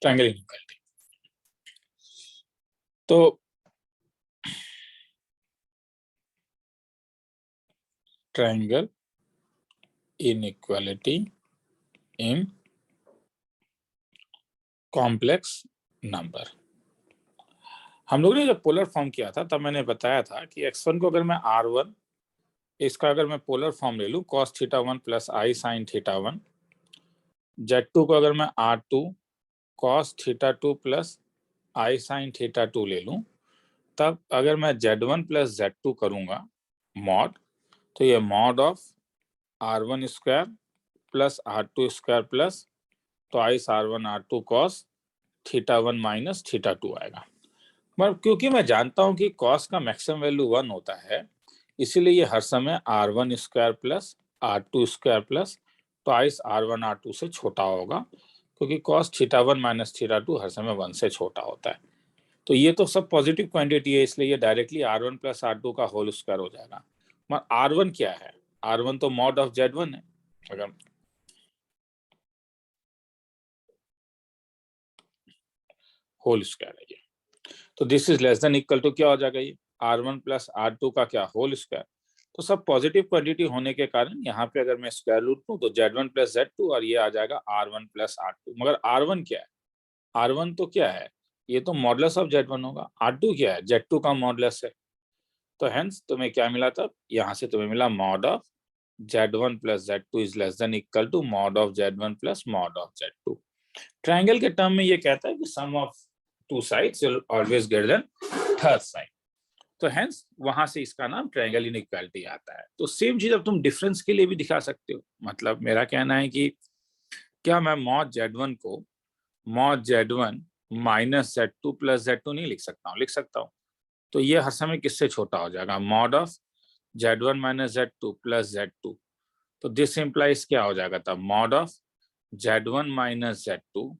Triangle inequality. तो triangle inequality in complex number, हम लोगों ने जब पोलर फॉर्म किया था तब मैंने बताया था कि x1 को अगर मैं r1, इसका अगर मैं पोलर फॉर्म ले लूं cos θ1 plus i sin θ1, z2 को अगर मैं r2 cos θ2 plus i sin θ2 ले लूं, तब अगर मैं z1 प्लस z2 करूंगा मॉड, तो ये mod of r1 square plus r2 square plus twice r1 r2 cos θ1 minus θ2 आएगा। मगर क्योंकि मैं जानता हूं कि cos का मैक्सिमम वैल्यू 1 होता है, इसीलिए ये हर समय r1 square plus r2 square plus twice r1 r2 से छोटा होगा, क्योंकि cos θ1 माइनस θ2 हर समय 1 से छोटा होता है। तो ये तो सब पॉजिटिव क्वांटिटी है, इसलिए ये डायरेक्टली r1 प्लस r2 का होल स्क्वायर हो जाएगा। मगर r1 क्या है? r1 तो मॉड ऑफ z1 है। अगर होल स्क्वायर है ये, तो this is less than equal to क्या हो जाएगा? ये r1 प्लस r2 का क्या होल स्क्वायर। तो सब पॉजिटिव क्वांटिटी होने के कारण यहाँ पे अगर मैं स्क्वायर रूट लूं तो z1 प्लस z2 और ये आ जाएगा r1 प्लस r2। मगर r1 क्या है? r1 तो क्या है? ये तो मॉडुलस ऑफ z1 होगा। r2 क्या है? z2 का मॉडुलस है। तो हेंस तुम्हें क्या मिला? तब यहाँ से तुम्हें मिला mod of z1 plus z2 is less than equal to mod of z1 plus mod of z2। Triangle के टर्म में ये कहता है कि sum of two sides will always greater than third side. तो हेंस वहां से इसका नाम ट्रायंगल इनइक्वालिटी आता है। तो सेम चीज अब तुम डिफरेंस के लिए भी दिखा सकते हो। मतलब मेरा कहना है कि क्या मैं मॉड z1 को mod z1 minus z2 plus z2 नहीं लिख सकता हूँ? लिख सकता हूँ। तो ये हर समय किससे छोटा हो जाएगा? Mod of z1 minus z2 plus z2। तो दिस इंप्लाइज क्या हो जाएगा तब? Mod of z1 minus z2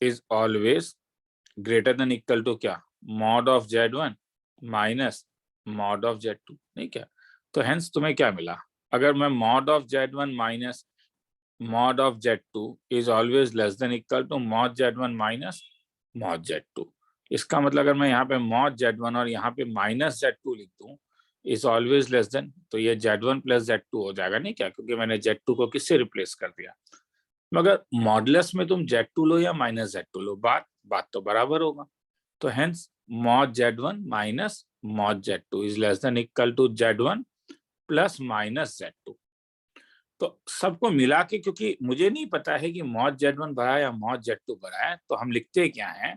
is always greater than equal to क्या? Mod of z1 minus mod of z2, नहीं क्या? तो हेंस तुम्हें क्या मिला? अगर मैं mod of z1 minus mod of z2 is always less than equal to mod z1 minus mod z2, इसका मतलब अगर मैं यहाँ पे मॉड z1 और यहाँ पे माइनस z2 लिख दूं इज ऑलवेज लेस देन, तो ये z1 प्लस z2 हो जाएगा, नहीं क्या? क्योंकि मैंने z2 को किससे रिप्लेस कर दिया। मगर मॉडुलस में तुम z2 लो या माइनस z2 लो, बात तो बराबर होगा। तो hence mod z1 minus mod z2 is less than equal to z1 plus minus z2। तो सबको मिला के, क्योंकि मुझे नहीं पता है कि मॉड z1 बड़ा है या मॉड z2 बड़ा है, तो हम लिखते क्या है?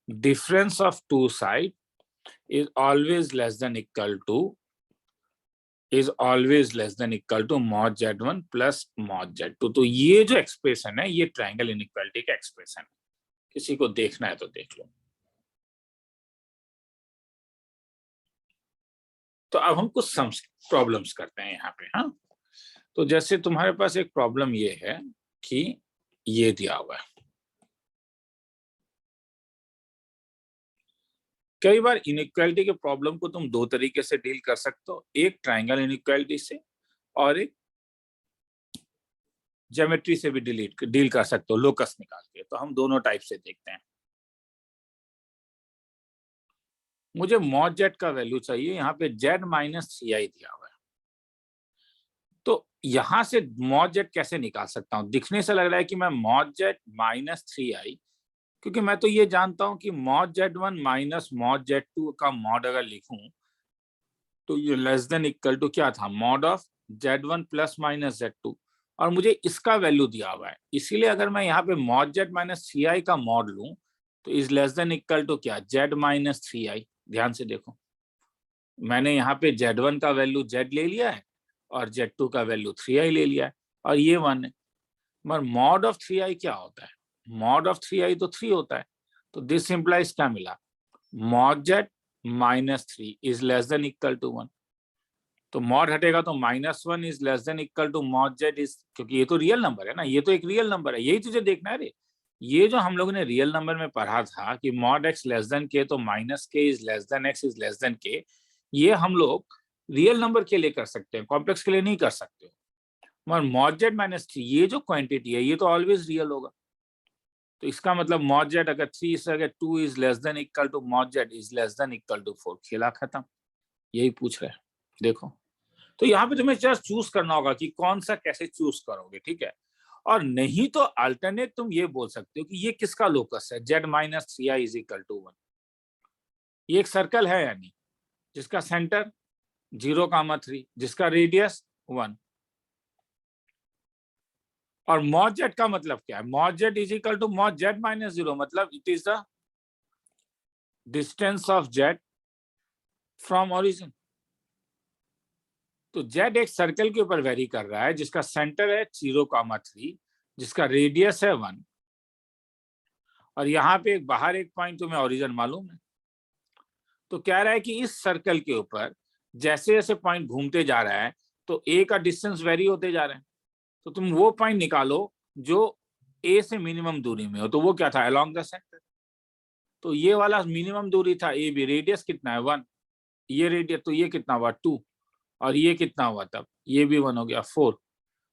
Difference of two side is always less than equal to mod z1 plus mod z2। तो ये जो एक्सप्रेशन है ये ट्रायंगल इनइक्वालिटी का एक्सप्रेशन है। किसी को देखना है तो देख लो। तो अब हम कुछ प्रॉब्लम्स करते हैं यहाँ पे। हाँ, तो जैसे तुम्हारे पास एक प्रॉब्लम ये है कि ये दिया हुआ है। कई बार इनइक्वालिटी के प्रॉब्लम को तुम दो तरीके से डील कर सकते हो, एक ट्रायंगल इनइक्वालिटी से और एक ज्योमेट्री से भी डील कर सकते हो, लोकस निकाल के। तो हम दोनों टाइप से देखते हैं। मुझे मॉड जेड का वैल्यू चाहिए, यहाँ पे जेड माइनस 3i दिया हुआ है। तो यहां से मॉड जेड कैसे निकाल सकता हूँ? दिखने से लग रहा है कि मैं मॉड जेड माइनस 3i, क्योंकि मैं तो ये जानता हूं कि mod z1 minus mod z2 का मॉड अगर लिखूं तो ये लेस देन इक्वल टू क्या था? Mod of z1 plus minus z2, और मुझे इसका वैल्यू दिया हुआ है। इसीलिए अगर मैं यहाँ पे मॉड z माइनस 3i का मॉड लूं तो is less than equal to क्या? z minus 3i। ध्यान से देखो, मैंने यहाँ पे z1 का वैल्यू z ले लिया है और z2 का वैल्यू 3i ले लिया है, और ये 1 है। मगर मॉड ऑफ 3i क्या होता है? मॉड ऑफ 3i तो 3 होता है। तो दिस इंप्लाइज क्या मिला? Mod z minus 3 is less than equal to 1। तो मॉड हटेगा तो -1 is less than equal to mod z is, क्योंकि ये तो रियल नंबर है ना, ये तो एक रियल नंबर है, यही तुझे देखना है रे। ये जो हम लोगों ने रियल नंबर में पढ़ा था कि mod x less than k, तो minus k is less then x is less then k, ये हम लोग रियल नंबर के लिए कर सकते हैं, कॉम्प्लेक्स के लिए नहीं कर सकते। मगर मॉड जेड माइनस 3 ये जो क्वांटिटी है ये तो ऑलवेज रियल होगा। तो इसका मतलब मॉड जेड अगर 3 से अगर 2 is less than equal to mod z is less than equal to 4, खेला खत्म। यही पूछ रहे हैं, देखो। तो यहाँ पे तुम्हें जस्ट चूज करना होगा कि कौन सा कैसे चूज करोगे, ठीक है। और नहीं तो अल्टरनेट तुम ये बोल सकते हो कि ये किसका लोकस है, z minus 3i is equal to 1। ये एक सर्कल है यानी जिसका सेंटर 0,3, जिसका रेडियस 1। और मॉड जेड का मतलब क्या है, mod z is equal to mod z minus 0, मतलब it is the distance of z from origin. तो जेड एक सर्कल के ऊपर वेरी कर रहा है जिसका सेंटर है 0,3, जिसका रेडियस है 1, और यहाँ पे बाहर एक पॉइंट तुम्हें ओरिजिन मालूम है। तो कह रहा है कि इस सर्कल के ऊपर जैसे जैसे पॉइंट घूमते जा रहा है तो ए का डिस्टेंस वेरी होते जा रहे हैं। तो तुम वो पॉइंट निकालो जो ए से मिनिमम दूरी में हो, तो वो क्या था, अलोंग द सेंटर। तो ये वाला मिनिमम दूरी था ए बी, रेडियस कितना है 1, ये रेडियस, तो ये कितना हुआ 2, और ये कितना हुआ तब, ये भी 1 हो गया 4।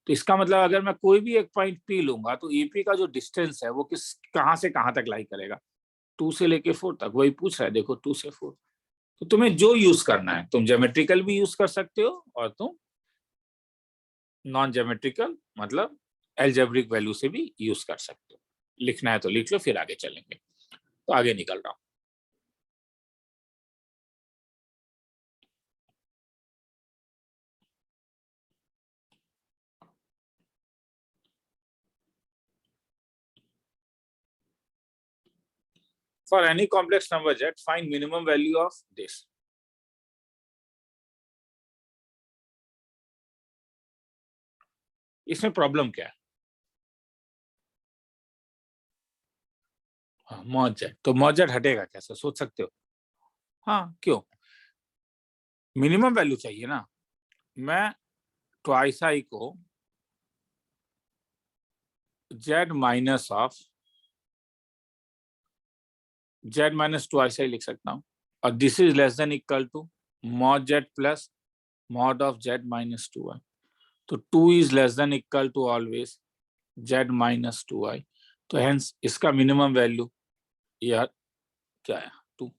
तो इसका मतलब अगर मैं कोई भी एक पॉइंट पी लूंगा तो एपी का जो डिस्टेंस है वो किस कहां से कहां तक लाई करेगा, 2 से लेके 4 तक। वही पूछ रहा है, देखो 2 से 4। तो तुम्हें जो यूज करना है, तुम ज्योमेट्रिकल भी यूज कर सकते हो और तुम नॉन ज्योमेट्रिकल मतलब एल्जेब्रिक वैल्यू से भी यूज कर सकते हो। लिखना है तो लिख लो, फिर आगे चलेंगे। तो आगे निकल रहा हूं। For any complex number z, find minimum value of this. इसमें प्रॉब्लम क्या है, हाँ, मॉड जेड, तो मॉड जेड हटेगा कैसे, सोच सकते हो। हाँ क्यों, मिनिमम वैल्यू चाहिए ना। मैं ट्वाइस आई को z minus of z minus twice i लिख सकता हूँ, और this is less than equal to mod z plus mod of z minus 2i। तो 2 is less than equal to always z minus 2i। तो hence इसका minimum value यार क्या है, 2।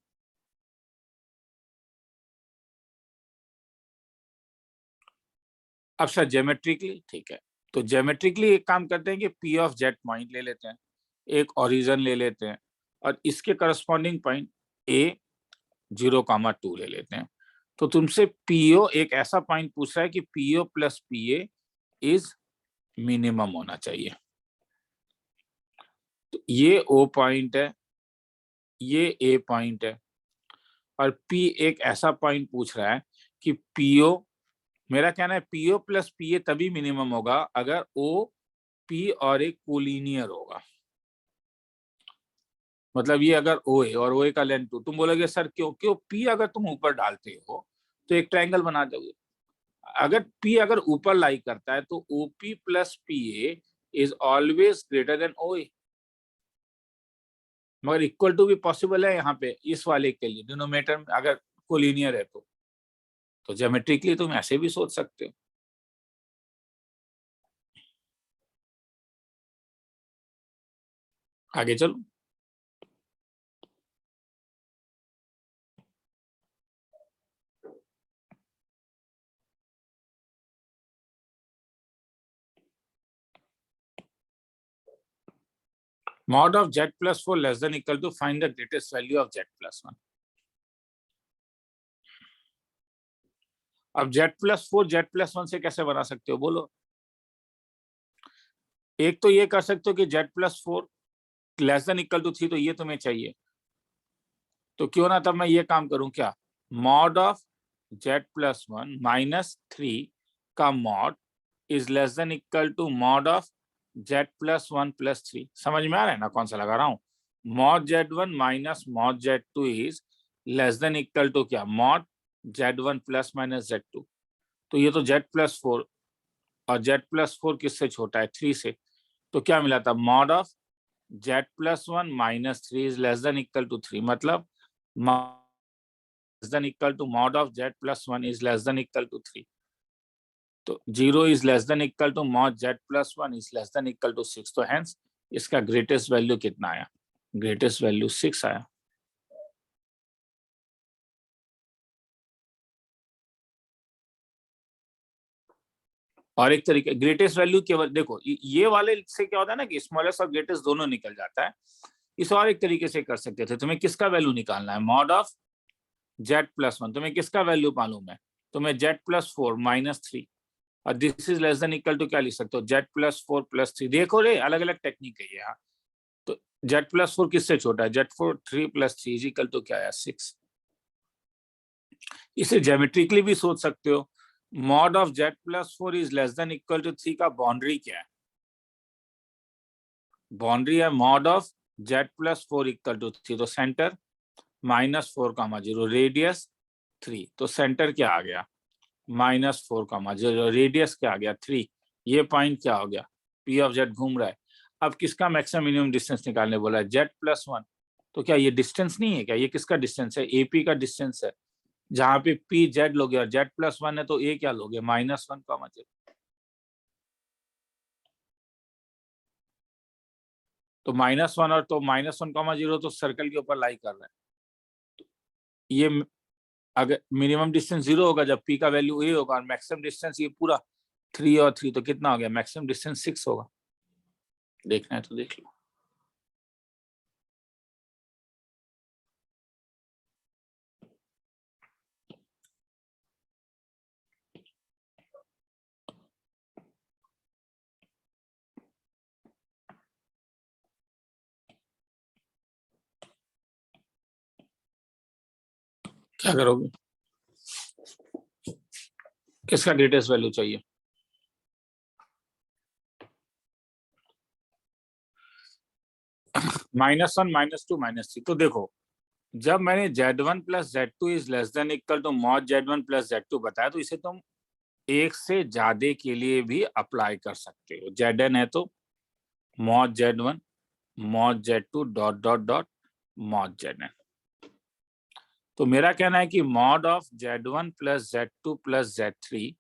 अब सर ज्योमेट्रिकली ठीक है, तो ज्योमेट्रिकली एक काम करते हैं कि पी ऑफ जेड पॉइंट ले लेते हैं, एक ओरिजिन ले लेते हैं, और इसके करस्पॉन्डिंग पॉइंट ए 0,2 ले लेते हैं। तो तुमसे पीओ एक ऐसा पॉइंट पूछ रहा है कि PO plus PA is minimum होना चाहिए। तो ये ओ पॉइंट है, ये ए पॉइंट है, और पी एक ऐसा पॉइंट पूछ रहा है कि पीओ, मेरा कहना है पीओ प्लस पीए तभी मिनिमम होगा अगर ओ पी और एक कोलिनियर होगा। मतलब ये अगर ओ ए और ओ ए का लेंथ 2, तुम बोलोगे सर क्यों, क्यों पी अगर तुम ऊपर डालते हो तो एक ट्रायंगल बना दोगे। अगर पी अगर ऊपर लाई करता है तो OP plus P A is always greater than O A. मगर इक्वल टू भी पॉसिबल है यहाँ पे इस वाले के लिए, डिनोमिनेटर में अगर कोलिनियर है तो ज्योमेट्रिकली तुम ऐसे भी सोच सकते हो। आगे चलो। mod of z plus 4 less than equal to find the greatest value of z plus 1। अब z plus 4 z plus 1 से कैसे बना सकते हो बोलो। एक तो ये कर सकते हो कि z plus 4 less than equal to 3, तो ये तुम्हें चाहिए, तो क्यों ना तब मैं ये काम करूं क्या, mod of z plus 1 minus 3 का mod is less than equal to mod of z plus 1 plus 3। समझ में आ रहा है ना कौन सा लगा रहा हूं, mod z1 minus mod z2 is less than equal to क्या, mod z1 plus minus z2। तो ये तो z plus 4, और z plus 4 किससे छोटा है, 3 से। तो क्या मिला था, mod of z plus 1 minus 3 is less than equal to 3, मतलब less than equal to mod of z plus 1 is less than equal to 3। तो 0 is less than equal to mod z plus 1 is less than equal to 6। तो hence इसका greatest value कितना आया? Greatest value 6 आया। और एक तरीके greatest value केवल देखो ये वाले से क्या होता है ना कि स्मॉलेस्ट और ग्रेटेस्ट दोनों निकल जाता है। इस और एक तरीके से कर सकते थे, तुम्हें किसका वैल्यू निकालना है? मॉड ऑफ जेड प्लस 1, तुम्हें किसका वैल्यू मालूम है? तुम्हें जेड प्लस 4 माइनस 3, और this is less than equal to क्या लिख सकते हो? Z plus 4 plus 3। देखो रे अलग अलग टेक्निक है यहाँ। तो जेड प्लस 4 किससे छोटा है? Z 4 3 plus 3 is equal to क्या है? 6। इसे ज्योमेट्रिकली भी सोच सकते हो। Mod of z plus 4 is less than equal to 3 का बाउंड्री क्या है? बाउंड्री है mod of z plus 4 equal to 3। तो सेंटर -4, रेडियस 3। तो सेंटर क्या आ गया? -4, रेडियस क्या आ गया? 3। ये पॉइंट क्या हो गया? पी ऑफ जेड घूम रहा है। अब किसका मैक्सिमम मिनिमम डिस्टेंस निकालने बोला है? Z plus 1। तो क्या ये डिस्टेंस नहीं है क्या? ये किसका डिस्टेंस है? एपी का डिस्टेंस है। जहां पे पी जेड लोगे और जेड प्लस 1 है तो ए क्या लोगे? -1, तो -1 और तो -1, 0 तो सर्कल के ऊपर लाई कर रहा है। ये अगर मिनिमम डिस्टेंस 0 होगा जब पी का वैल्यू ए होगा, और मैक्सिमम डिस्टेंस ये पूरा 3 और 3, तो कितना हो गया? मैक्सिमम डिस्टेंस 6 होगा। देखना है तो देख लो। क्या करोगे? किसका ग्रेटेस्ट वैल्यू चाहिए? -1, -2, -3। तो देखो जब मैंने Z1 plus Z2 is less than equal to mod Z1 plus Z2 बताया, तो इसे तुम एक से ज्यादा के लिए भी अप्लाई कर सकते हो। Zn है तो mod Z1 mod Z2 dot dot dot mod Zn। तो मेरा कहना है कि mod of Z1 plus Z2 plus Z3,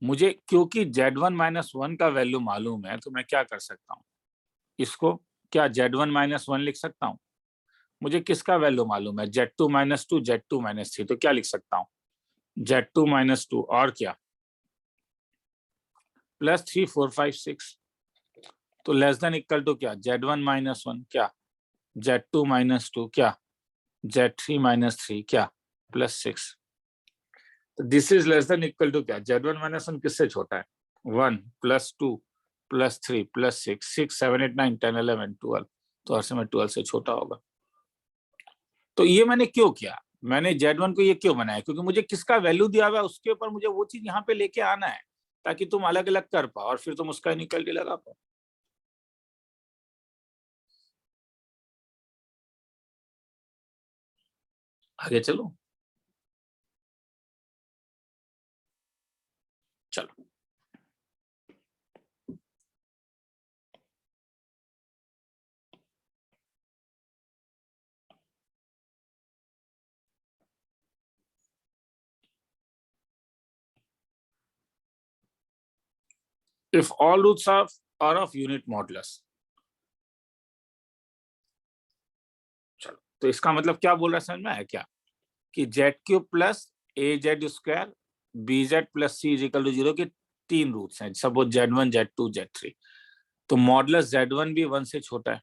मुझे क्योंकि Z1 -1 का वैल्यू मालूम है तो मैं क्या कर सकता हूँ? इसको क्या Z1 -1 लिख सकता हूँ? मुझे किसका वैल्यू मालूम है? Z2 -2 Z2 -3। तो क्या लिख सकता हूँ? Z2 -2 और क्या? +3 4 5 6। तो लेस देन इक्वल टू क्या? Z1 -1 क्या? Z2 -2 क्या? Z3 -3 क्या? +6। तो this is less than equal to क्या? Z1 -1 किससे छोटा है? 1 +2 +3 +6 6 7 8 9 10 11 12। तो हर समय 12 से छोटा होगा। तो ये मैंने क्यों किया? मैंने Z1 को ये क्यों बनाया? क्योंकि मुझे किसका वैल्यू दिया हुआ है उसके ऊपर मुझे वो चीज यहाँ पे लेके आना है, ताकि तुम अलग अलग कर पाओ और फिर तुम उसका निकल के लगा पाओ। आगे चलो। चलो if all roots are of unit modulus। चलो तो इसका मतलब क्या बोल रहा है, समझ में आया क्या? कि Z³ plus AZ² BZ plus C is equal to 0 के 3 रूट्स हैं, सपोज Z1 Z2 Z3। तो मॉडुलस Z1 भी 1 से छोटा है।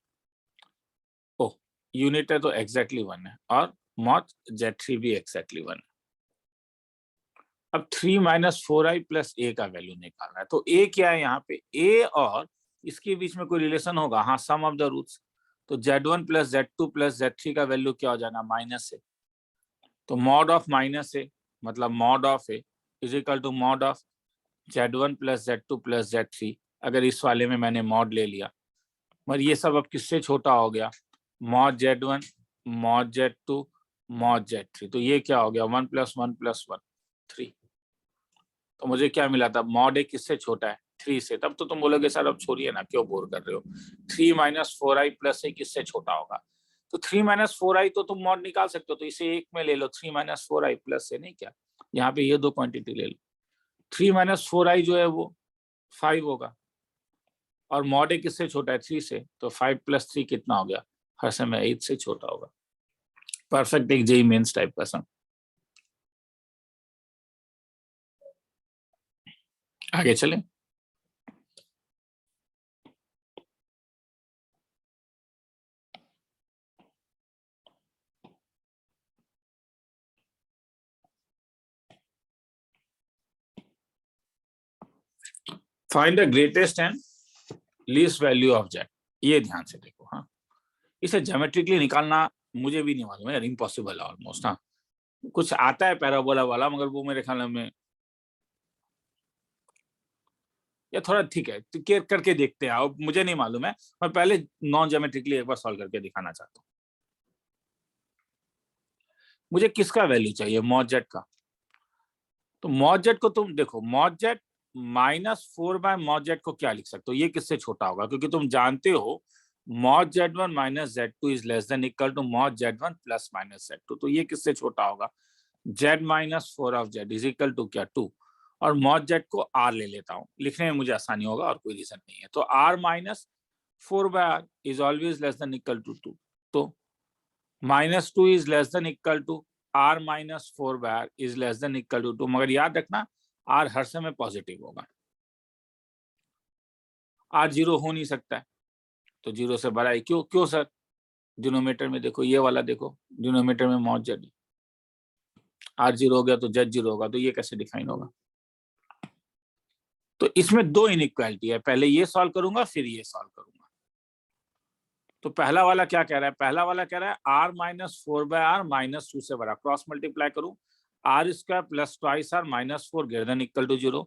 ओ यूनिट है तो एग्जैक्टली 1 है, और मॉड Z3 भी एग्जैक्टली 1 है। अब 3 - 4i प्लस a का वैल्यू निकालना है। तो a क्या है यहाँ पे? a और इसके बीच में कोई रिलेशन होगा? हाँ, सम ऑफ द रूट्स। तो Z1 plus Z2 plus Z3 का वैल्यू क्या हो जाना? -a। तो मॉड ऑफ -a मतलब mod of a is equal to mod of Z1 plus Z2 plus Z3। अगर इस वाले में मैंने मॉड ले लिया, मगर ये सब अब किससे छोटा हो गया? Mod Z1 mod Z2 mod Z3। तो ये क्या हो गया? 1 + 1 + 1 3। तो मुझे क्या मिला था? मॉड ए किससे छोटा है? 3 से। तब तो तुम बोलोगे सर अब छोड़िए ना, क्यों बोर कर रहे हो? 3 - 4i प्लस ए किससे छोटा होगा? तो 3 - 4i तो तुम मॉड निकाल सकते हो, तो इसे एक में ले लो, 3 - 4i प्लस ए, नहीं क्या? यहाँ पे ये दो क्वांटिटी ले लो। 3 - 4i जो है वो 5 होगा, और मॉड ए किससे छोटा है? 3 से, तो 5 + 3 कितना हो गया? हर समय 8 से छोटा होगा। परफेक्ट एक जेईई मेंस टाइप का सम। आगे चलें। Find the greatest and least value of Z. ये ध्यान से देखो। हाँ, इसे ज्योमेट्रिकली निकालना मुझे भी नहीं मालूम है यार, इम्पॉसिबल है ऑलमोस्ट। हाँ, कुछ आता है पैराबोला वाला, मगर वो मेरे ख्याल में या थोड़ा ठीक है, तो करके देखते हैं। अब मुझे नहीं मालूम है, मैं पहले नॉन ज्योमेट्रिकली एक बार सॉल्व करके दिखाना चाहता हूँ। मुझे किसका वैल्यू चाहिए? मॉड जेड का। तो मॉड जेड को तुम देखो, मॉड जेड -4 मॉड जेड को क्या लिख सकते हो? ये किससे छोटा होगा? क्योंकि तुम जानते हो mod Z1 - Z2 is less than equal to mod Z1 + -Z2। तो ये किससे छोटा होगा? Z - 4 of Z is equal to क्या? 2। और मॉड जेड को R ले लेता हूँ, लिखने में मुझे आसानी होगा और कोई रीजन नहीं है। तो R - 4/R is always less than equal to 2। तो -2 is less than equal to R - 4/R is less than equal to 2। मगर याद रखना, R हर समय पॉजिटिव होगा। R 0 हो नहीं सकता है, तो 0 से बड़ा है। क्यों? क्यों सर? डिनोमीटर में देखो, ये वाला देखो, डिनोमीटर में मॉड जेड। R 0 हो गया तो Z 0 होगा, तो ये कैसे डिफाइन होगा? तो इसमें दो इनइक्वालिटी है, पहले ये सॉल्व करूंगा फिर ये सॉल्व करूंगा। तो पहला वाला क्या कह रहा है? पहला वाला कह रहा है R - 4/R -2 से बड़ा। क्रॉस मल्टीप्लाई करूं, R² + 2R -4 greater than equal to 0।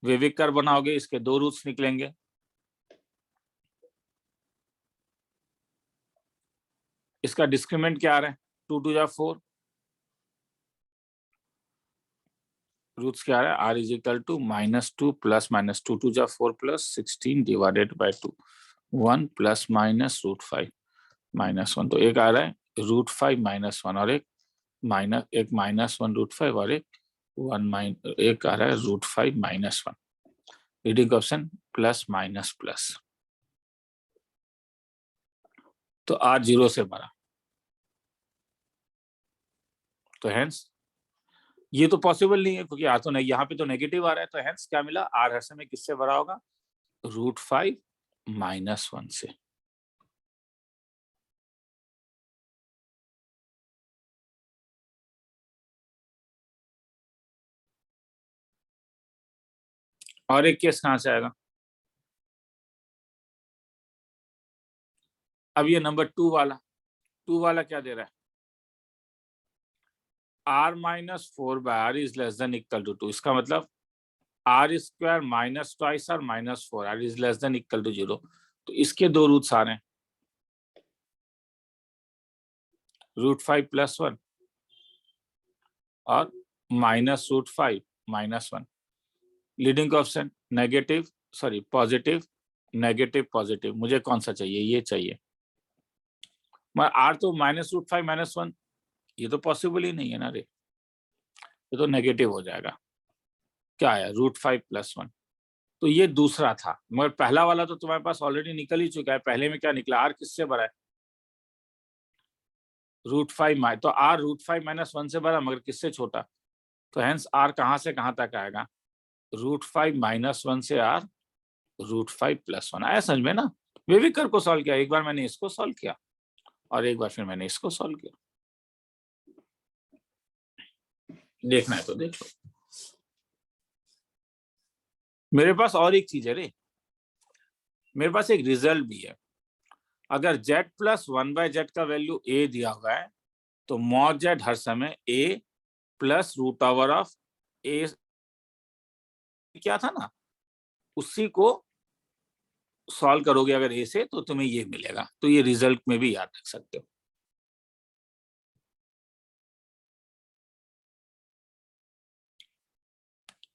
वेविक कर्व बनाओगे, इसके दो रूट्स निकलेंगे। इसका डिस्क्रिमिनेंट क्या आ रहा है? 2 × 2 = 4। रूट्स क्या आ रहा है? R is equal to -2 + -2 2 × 4 + 16 divided by 2 1 ± √5 -1। तो एक आ रहा है √5 -1 और एक -1 √5 और एक आ रहा है √5 -1। Reading option plus minus plus. तो R 0 से बड़ा, तो हेंस ये तो पॉसिबल नहीं है, क्योंकि R तो नहीं, यहाँ पे तो नेगेटिव आ रहा है। तो हेंस क्या मिला? R हर समय किससे बड़ा होगा? √5 -1 से। और एक केस कहां से आएगा? अब ये नंबर 2 वाला क्या दे रहा है? R - 4/R is less than equal to 2। इसका मतलब R² - 2R -4R is less than equal to 0। तो इसके दो रूट्स आ रहे हैं, √5 + 1 और -√5 -1। Leading option negative, sorry positive negative positive. मुझे कौन सा चाहिए? ये चाहिए। मगर R तो -√5 -1, ये तो पॉसिबल ही नहीं है ना रे, ये तो नेगेटिव हो जाएगा। क्या आया? √5 + 1। तो ये दूसरा था, मगर पहला वाला तो तुम्हारे पास ऑलरेडी निकल ही चुका है। पहले में क्या निकला? R किससे बड़ा है? √5 तो R √5 -1 से बड़ा, मगर किससे छोटा? तो हेंस R कहां से कहां तक आएगा? √5 -1 से R √5 + 1। आया समझ में ना? वेविकर को सॉल्व किया, एक बार मैंने इसको सॉल्व किया और एक बार फिर मैंने इसको सॉल्व किया। देखना है तो देख लो। मेरे पास और एक चीज है रे, मेरे पास एक रिजल्ट भी है। अगर Z + 1/Z का वैल्यू A दिया हुआ है, तो मॉड Z हर समय A + √A क्या था ना, उसी को सॉल्व करोगे अगर A से, तो तुम्हें ये मिलेगा। तो ये रिजल्ट में भी याद रख सकते हो।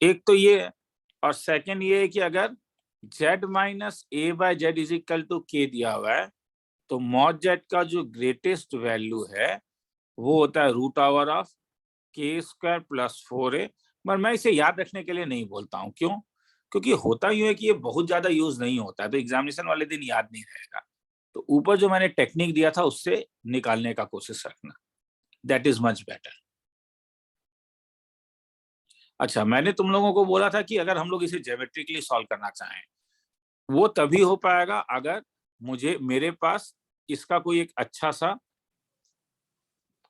एक तो ये है, और सेकंड ये है कि अगर Z - A/Z is equal to K दिया हुआ है, तो मॉड Z का जो ग्रेटेस्ट वैल्यू है वो होता है √K² + 4A पर मैं इसे याद रखने के लिए नहीं बोलता हूँ। क्यों? क्योंकि होता यूं है कि ये बहुत ज्यादा यूज नहीं होता है, तो एग्जामिनेशन वाले दिन याद नहीं रहेगा। तो ऊपर जो मैंने टेक्निक दिया था उससे निकालने का कोशिश रखना, दैट इज मच बेटर। अच्छा, मैंने तुम लोगों को बोला था कि अगर हम लोग इसे ज्योमेट्रिकली सॉल्व करना चाहें, वो तभी हो पाएगा अगर मेरे पास इसका कोई एक अच्छा सा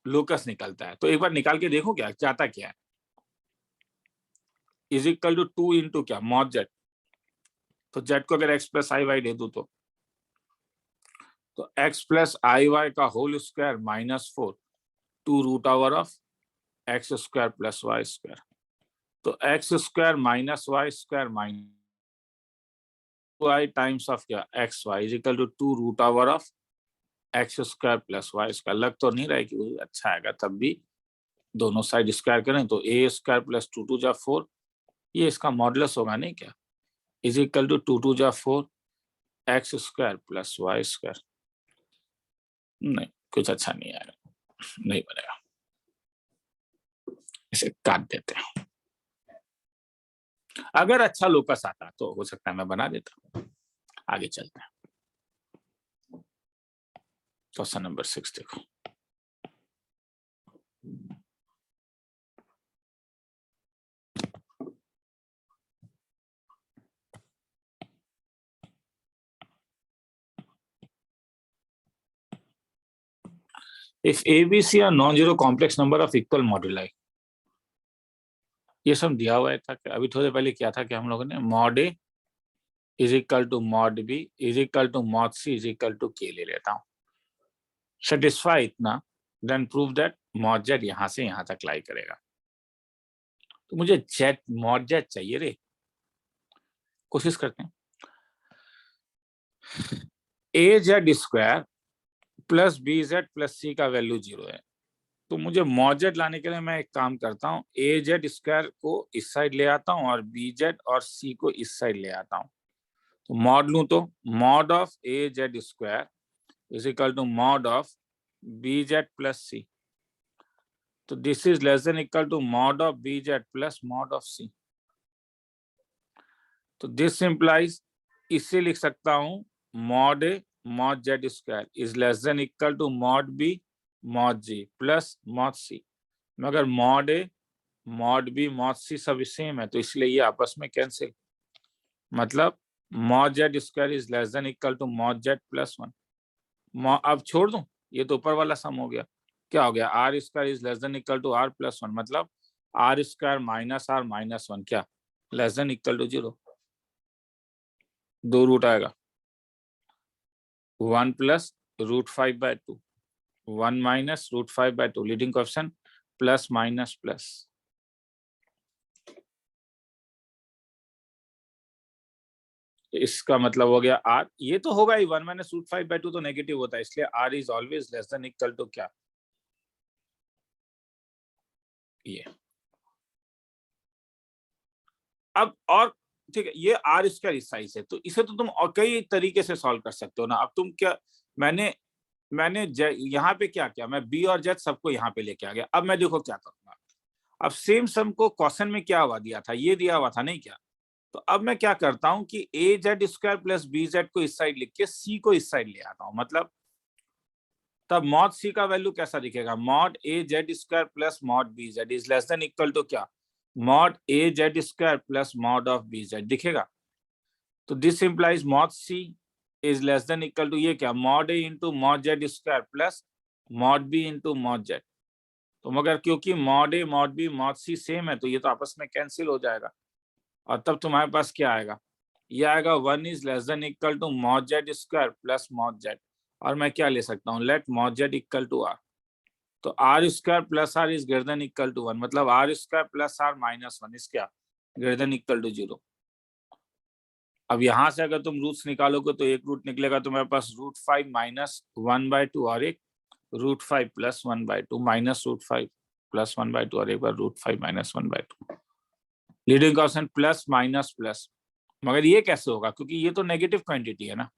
लोकस निकलता है। तो एक बार निकाल के देखो क्या चाहता क्या है। इज इक्वल टू 2 इंटू क्या, मॉड जेड। तो जेड को अगर एक्स प्लस आई वाई दे दू तो एक्स प्लस आई वाई का whole square -4 two root over of X square plus Y square. तो X square minus Y square minus Y times of क्या, X Y is equal to 2 root over of X square plus Y square. लग तो नहीं रहा है कि वो अच्छा आएगा, तब भी दोनों साइड स्क्वायर करें तो ए स्क्वायर प्लस 2 2 जा 4, ये इसका मॉडुलस होगा नहीं क्या, इज इक्वल टू 2 2 जा 4 x square plus Y square. नहीं, कुछ अच्छा नहीं आएगा, नहीं बनेगा, इसे काट देते हैं। अगर अच्छा लोकस आता तो हो सकता है मैं बना देता। आगे चलते हैं। क्वेश्चन नंबर 6 देखो। If ABC are non zero complex number of equal moduli, ये सब दिया हुआ है था। अभी थोड़े पहले क्या था कि हम लोगों ने mod a is equal to mod b is equal to mod C is equal to k ले लेता हूं। सेटिस्फाई इतना, then prove that mod z यहां से यहां तक लाई करेगा। तो मुझे जेड मॉड जेड चाहिए रे। कोशिश करते हैं। A Z square plus B Z plus C का वैल्यू 0 है। तो मुझे मॉड जेड लाने के लिए मैं एक काम करता हूँ, ए जेड स्क्वायर को इस साइड ले आता हूँ और बी जेड और सी को इस साइड ले आता हूँ। तो मॉड लूं तो mod of A Z square is equal to mod of B Z plus C. तो this is less than equal to mod of B Z plus mod of C. तो दिस इंप्लाइज, इससे लिख सकता हूं mod A mod Z square is less than equal to mod B mod G plus mod C. मगर mod A mod B mod C सब same है, तो इसलिए ये आपस में कैंसिल। मतलब mod Z square is less than equal to mod z plus 1। अब छोड़ दूं, ये तो ऊपर वाला सम हो गया। क्या हो गया, r square is less than equal to r plus 1, मतलब r square minus r minus 1 क्या less than equal to 0। 2 root आएगा, 1 plus root 5/2, 1 minus root 5/2, leading coefficient plus minus plus. इसका मतलब हो गया आर, ये तो होगा ही 1 माइनस रूट 5/2 तो नेगेटिव होता है, इसलिए r is always less than equal to क्या, ये। अब और ठीक है, ये आर स्क्वायर इस साइज है, तो इसे तो तुम और कई तरीके से सॉल्व कर सकते हो ना। अब तुम क्या, मैंने मैंने यहाँ पे क्या किया, मैं बी और जेड सबको यहाँ पे लेके आ गया। अब मैं देखो क्या करूंगा, अब सेम सम को क्वेश्चन में क्या हुआ दिया था, ये दिया हुआ था नहीं क्या। तो अब मैं क्या करता हूँ कि A Z square plus B Z को इस साइड लिख के सी को इस साइड ले आता हूँ। मतलब तब मॉड सी का वैल्यू कैसा दिखेगा, mod A Z square plus mod B Z is less than equal to क्या, mod A Z square plus mod of B Z दिखेगा। तो this implies mod C is less than equal to ये क्या, mod A into mod Z square plus mod B into mod Z. तो मगर क्योंकि mod A mod B mod C same है, तो ये तो आपस में कैंसिल हो जाएगा। और तब तुम्हारे पास क्या आएगा, ये आएगा 1 is less than equal to mod Z square plus mod z. और मैं क्या ले सकता हूँ, let mod z equal to r. तो r square plus r is greater than equal to 1, मतलब r square plus r minus 1 is क्या, greater than equal to 0। अब यहां से अगर तुम रूट्स निकालोगे तो एक रूट निकलेगा तुम्हारे पास √5 माइनस 1/2 और एक √5 प्लस 1/2 माइनस √5 प्लस 1/2 और एक बार √5 minus 1/2, leading coefficient plus minus plus. मगर ये कैसे होगा, क्योंकि ये तो नेगेटिव क्वांटिटी है ना।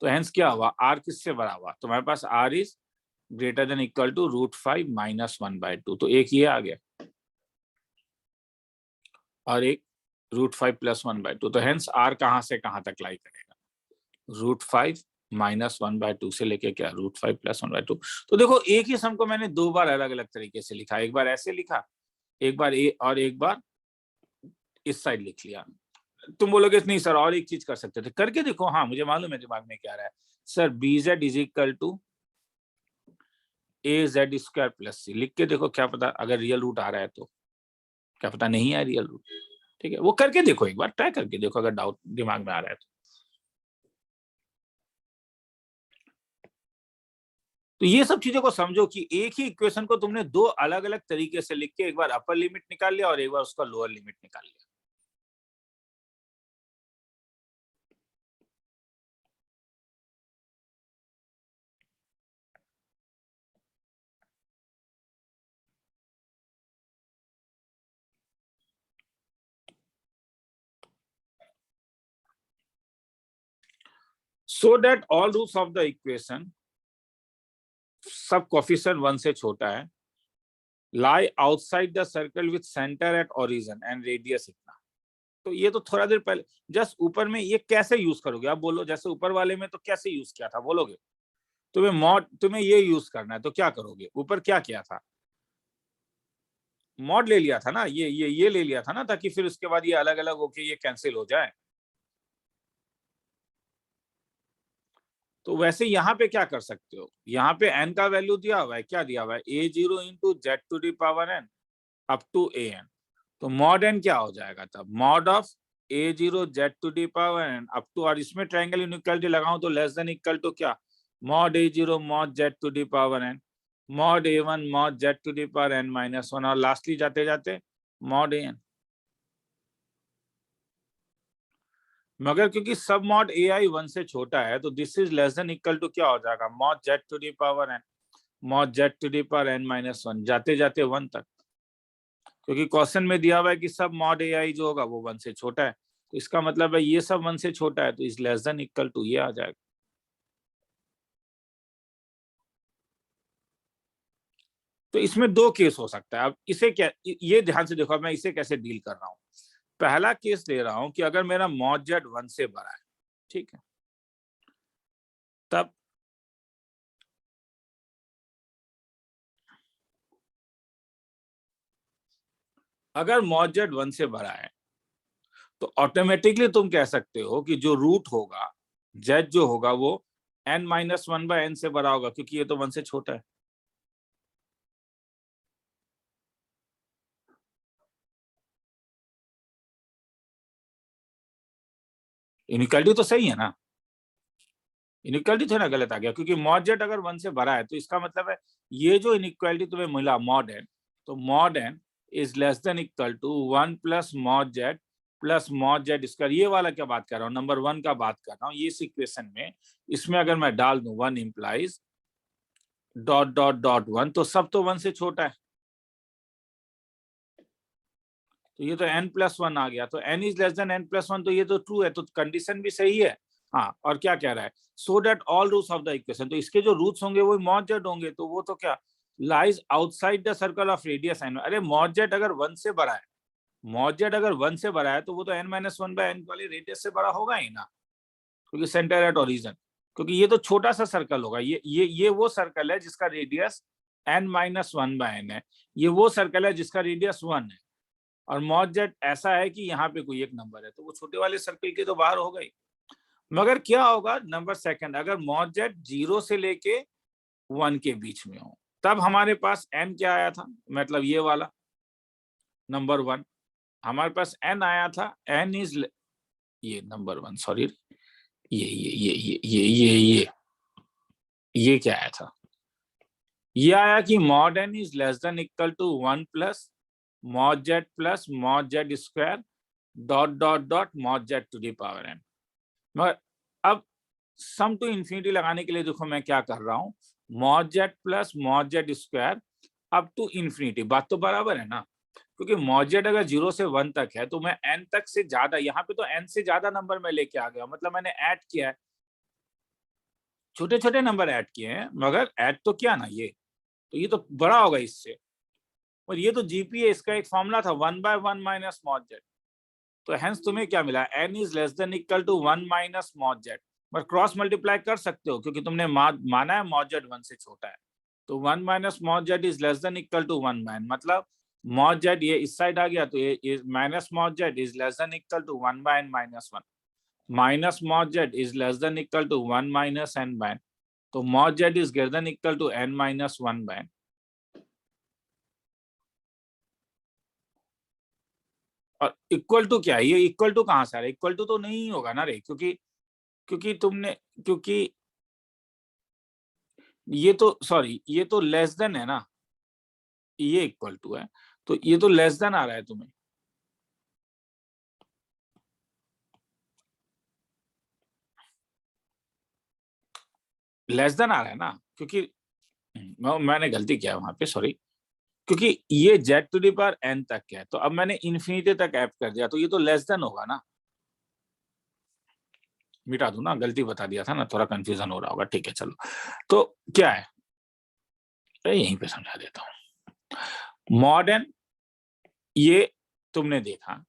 तो हेंस क्या हुआ, आर किससे बड़ा हुआ, तुम्हारे पास r is greater than equal to √5 minus 1/2, तो एक ये आ गया। और एक √5 + 1/2। तो हेंस r कहाँ से कहाँ तक लाई करेगा, √5 - 1/2 से लेके क्या √5 + 1/2। तो देखो एक ही सम को मैंने दो बार अलग अलग तरीके से लिखा, एक बार ऐसे लिखा, एक बार ए और एक बार इस साइड लिख लिया। तुम बोलोगे नहीं सर और एक चीज कर सकते थे, करके देखो। हाँ मुझे मालूम है दिमाग में क्या रहा है सर, BZ = AZ² + C लिख के देखो, क्या पता अगर रियल रूट आ रहा है तो, क्या पता नहीं है रियल रूट। ठीक है, वो करके देखो, एक बार ट्राई करके देखो अगर डाउट दिमाग में आ रहा है तो ये सब चीजों को समझो कि एक ही इक्वेशन को तुमने दो अलग अलग तरीके से लिख के एक बार अपर लिमिट निकाल लिया और एक बार उसका लोअर लिमिट निकाल लिया। So that all roots of the equation, सब कोफिशिएंट 1 से छोटा है, lie outside the circle with center at origin and radius इतना। तो ये तो थोड़ा देर पहले जस्ट ऊपर में ये कैसे यूज करोगे आप बोलो, जैसे ऊपर वाले में तो कैसे यूज किया था बोलोगे, तुम्हें ये यूज करना है तो क्या करोगे, ऊपर क्या किया था, मॉड ले लिया था ना, ये ले लिया था ना, ताकि फिर उसके बाद ये अलग अलग होके ये कैंसिल हो जाए। तो वैसे यहाँ पे क्या कर सकते हो, यहाँ पे n का वैल्यू दिया हुआ है, क्या दिया हुआ है A0 × Z⁴ up to AN। तो मॉड n क्या हो जाएगा तब, mod of A0 Z⁴ up to, और इसमें ट्रायंगल इनइक्वालिटी लगाऊं तो लेस देन इक्वल टू क्या, mod A0 mod Z⁴n mod A1 mod Z⁴n-1 और लास्टली जाते जाते मॉड AN। मगर क्योंकि सब मॉड AI 1 से छोटा है तो this is less than equal to क्या हो जाएगा, मॉड Z⁴n मॉड Z⁴n-1 जाते जाते 1 तक, क्योंकि क्वेश्चन में दिया हुआ है कि सब मॉड AI जो होगा वो 1 से छोटा है, तो इसका मतलब है ये सब 1 से छोटा है तो is less than equal to ये आ जाएगा। तो इसमें दो केस हो सकता है। अब इसे क्या, ये ध्यान से देखो मैं इसे कैसे डील कर रहा हूँ। पहला केस ले रहा हूं कि अगर मेरा मॉड Z 1 से बड़ा है, ठीक है, तब अगर मॉड Z 1 से बड़ा है तो ऑटोमेटिकली तुम कह सकते हो कि जो रूट होगा Z जो होगा वो n-1/n से बड़ा होगा, क्योंकि ये तो 1 से छोटा है। इनइक्वालिटी तो सही है ना, इनइक्वालिटी थोड़ा गलत आ गया, क्योंकि मॉड Z अगर 1 से बड़ा है तो इसका मतलब है ये जो इनइक्वालिटी तुम्हें मिला मॉड n, तो mod n is less than equal to 1 + mod Z plus mod Z²। ये वाला क्या बात कर रहा हूँ, नंबर 1 का बात कर रहा हूँ। ये इक्वेशन में इसमें अगर मैं डाल दूं 1 इम्प्लाइज ... 1 तो सब तो 1 से छोटा है, तो ये तो n+1 आ गया, तो n is less then n+1, तो ये तो ट्रू है, तो कंडीशन भी सही है। हाँ, और क्या कह रहा है, so that all roots of the equation, तो इसके जो रूट्स होंगे वो मॉड Z होंगे, तो वो तो क्या lies outside the circle of radius n। अरे मॉड Z अगर 1 से बड़ा है, मॉड Z अगर 1 से बड़ा है तो वो तो n-1/n वाले रेडियस से बड़ा होगा ही ना, क्योंकि सेंटर एट ओरिजिन, क्योंकि ये तो छोटा सा सर्कल होगा। ये वो सर्कल है जिसका रेडियस n-1/n है, ये वो सर्कल है जिसका रेडियस 1 है, और मॉड Z ऐसा है कि यहाँ पे कोई एक नंबर है, तो वो छोटे वाले सर्कल के तो बाहर हो गई। मगर क्या होगा नंबर सेकंड, अगर मॉड Z 0 से लेके 1 के बीच में हो, तब हमारे पास n क्या आया था, मतलब ये वाला नंबर 1 हमारे पास n आया था, n इज ये नंबर 1, सॉरी, ये क्या आया था, ये आया कि mod n is less than equal to 1 + mod Z plus mod Z² ... mod Z⁴n। मगर अब सम टू इंफिनिटी लगाने के लिए देखो मैं क्या कर रहा हूँ, mod Z plus mod Z² up to infinity, बात तो बराबर है ना, क्योंकि मॉड Z अगर 0 से 1 तक है तो मैं n तक से ज्यादा, यहाँ पे तो n से ज्यादा नंबर में लेके आ गया, मतलब मैंने ऐड किया है, छोटे छोटे नंबर ऐड किए हैं, मगर ऐड तो किया ना ये, तो ये तो बड़ा होगा इससे। और ये तो जीपीए, इसका एक फॉर्मूला था 1/1 - मॉड Z। तो हेंस तुम्हें क्या मिला, n is less than equal to 1 minus mod z, पर क्रॉस मल्टीप्लाई कर सकते हो क्योंकि तुमने माना है मॉड जेड 1 से छोटा है। तो 1 minus mod z is less than equal to 1 by, मतलब मॉड जेड ये इस साइड आ गया तो ये minus mod z is less than equal to 1 by n minus 1, minus mod z is less than equal to 1 minus n by, तो mod z is greater than equal to n minus 1 by. और equal to क्या है, ये equal to कहां से आ रहा है, equal to तो नहीं होगा ना रे, क्योंकि क्योंकि ये तो सॉरी ये तो लेस देन है ना, ये इक्वल टू है, तो ये तो लेस देन आ रहा है तुम्हें, लेस देन आ रहा है ना, क्योंकि मैंने गलती किया वहां पे, सॉरी, क्योंकि ये z to the power n तक है, तो अब मैंने इन्फिनिटी तक ऐड कर दिया, तो ये तो लेस देन होगा ना। मिटा दूं ना, गलती बता दिया था ना, थोड़ा कंफ्यूजन हो रहा होगा, ठीक है चलो। तो क्या है, यहीं पे समझा देता हूँ। मॉडर्न ये तुमने देखा,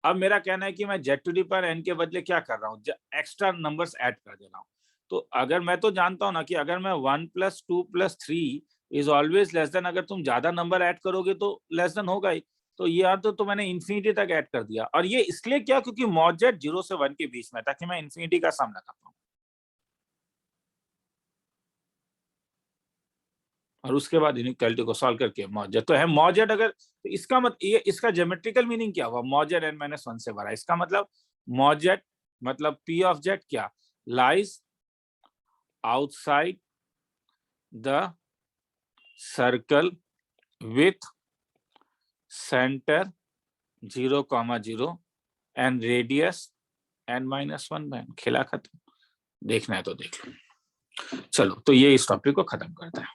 अब मेरा कहना है कि मैं z to the power n के बदले क्या कर रहा हूँ, एक्स्ट्रा नंबर्स ऐड कर दे रहा हूँ। तो अगर मैं तो जानता हूं ना कि अगर मैं 1 + 2 + 3 इज ऑलवेज लेस देन, अगर तुम ज्यादा नंबर ऐड करोगे तो लेस देन होगा ही, तो ये यार तो मैंने इन्फिनिटी तक ऐड कर दिया, और ये इसलिए क्या, क्योंकि मॉड जेड 0 से 1 के बीच में, ताकि मैं इन्फिनिटी का सामना कर पाऊं, और उसके बाद इनइक्वालिटी को सॉल्व करके मॉड जेड तो है मॉड जेड। अगर तो इसका ये इसका ज्योमेट्रिकल मीनिंग क्या हुआ, मॉड जेड n-1 से बड़ा, इसका मतलब मॉड जेड मतलब p ऑफ जेड क्या, lies outside the circle with centre 0,0 and radius n-1 खेला खत्म। देखना है तो देख लो। चलो, तो ये इस टॉपिक को खत्म करता है।